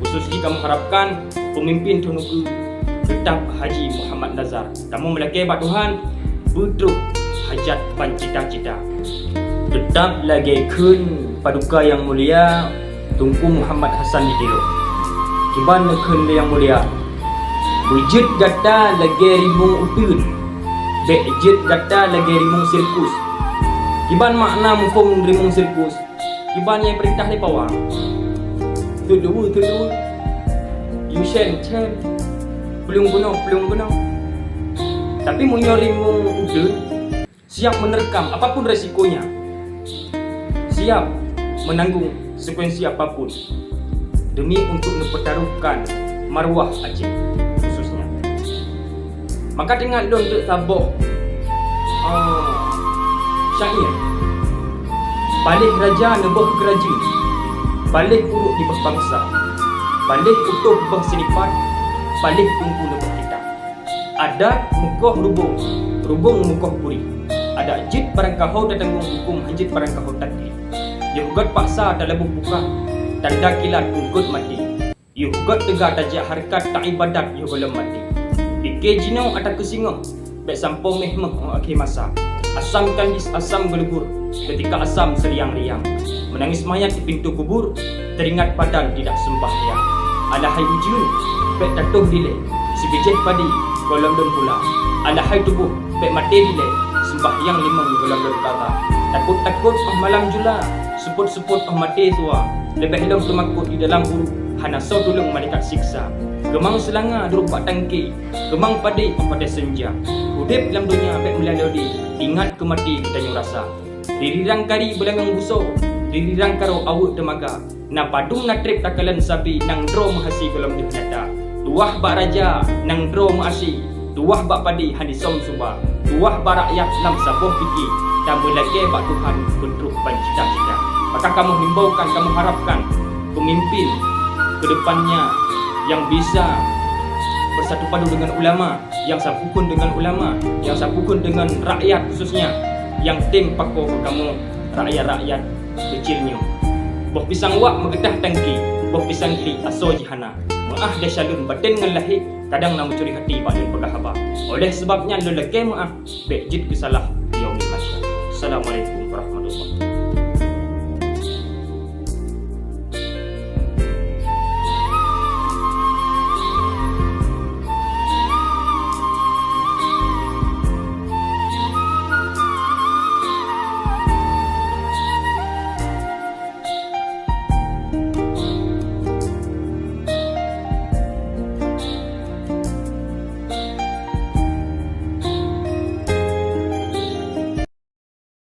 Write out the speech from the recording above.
Khususnya kamu harapkan pemimpin Tunuku tetap Haji Muhammad Nazar. Kamu melakai Pak Tuhan betul hajat pan cita-cita. Tetap lagi kun paduka yang mulia Tunku Muhammad Hassan Didiro. Kiban kun yang mulia. Wujud gata lagi rimung utun. Bejit gata lagi rimung sirkus. Kiban makna mufung rimung sirkus. Kiban yang perintah ni pawang. Tudu. Yusen chen. Pelung gunau. Tapi munyo rimung utun siap menerkam apapun resikonya. Siap menanggung konsekuensi apapun demi untuk mempertaruhkan maruah Aceh khususnya. Maka dengan don untuk taboh syair balik raja nebah keraja, balik uruk di bangsa, balik utuh bah senipat, balik tungku nebah kita. Adat mukoh rubung mukoh puri. Ada jid barang kahau dan tanggung hukum hanjit barang kahau takli. Yuhugat paksa dalam buka tanda kilat tungkut mati. Yuhugat tegak tajak harkat tak ibadat yuhulam mati. Dike jinau atak kesingah bek sampau mehmeh akhir masa. Asam kanjis asam gelubur ketika asam seriang-riang. Menangis mayat di pintu kubur teringat padan tidak sembahyang. Alahai ujun bek tatuh dile si bijih padi kolam dan pula. Alahai tubuh bek mati dile sembahyang limang kolam dan kata. Takut-takut malam jula seput-seput mati tua. Lebih hidup termakut di dalam buruk hana sau tulung malaikat siksa. Gemang selanga berupa tangki, gemang padi pada senja. Hudip dalam dunia bek melalui ingat kemati kita yang rasa. Dirirang kari belangang buso, dirirang karo awak temaga. Na padung na trip takalan sabi nang dro mahasi kolam di penata. Tuah bak raja nang dro mahasi, tuah bak padi hani som suba. Tuah bak rakyat lam saboh fikir. Dan melagi Pak Tuhan bentuk cita-cita. Maka kamu himbaukan, kamu harapkan pemimpin kedepannya yang bisa bersatu padu dengan ulama, yang sabukun dengan ulama, yang sabukun dengan rakyat khususnya, yang tim pako kamu rakyat-rakyat kecilnya. Boh pisang wak mengetah tangki, boh pisang kli aso jihana. Maah dah syalun batin dengan lahir, kadang nak mencuri hati Pak dan pegah haba. Oleh sebabnya lelaki maah bejit kesalah yaumil masyarakat. Assalamualaikum.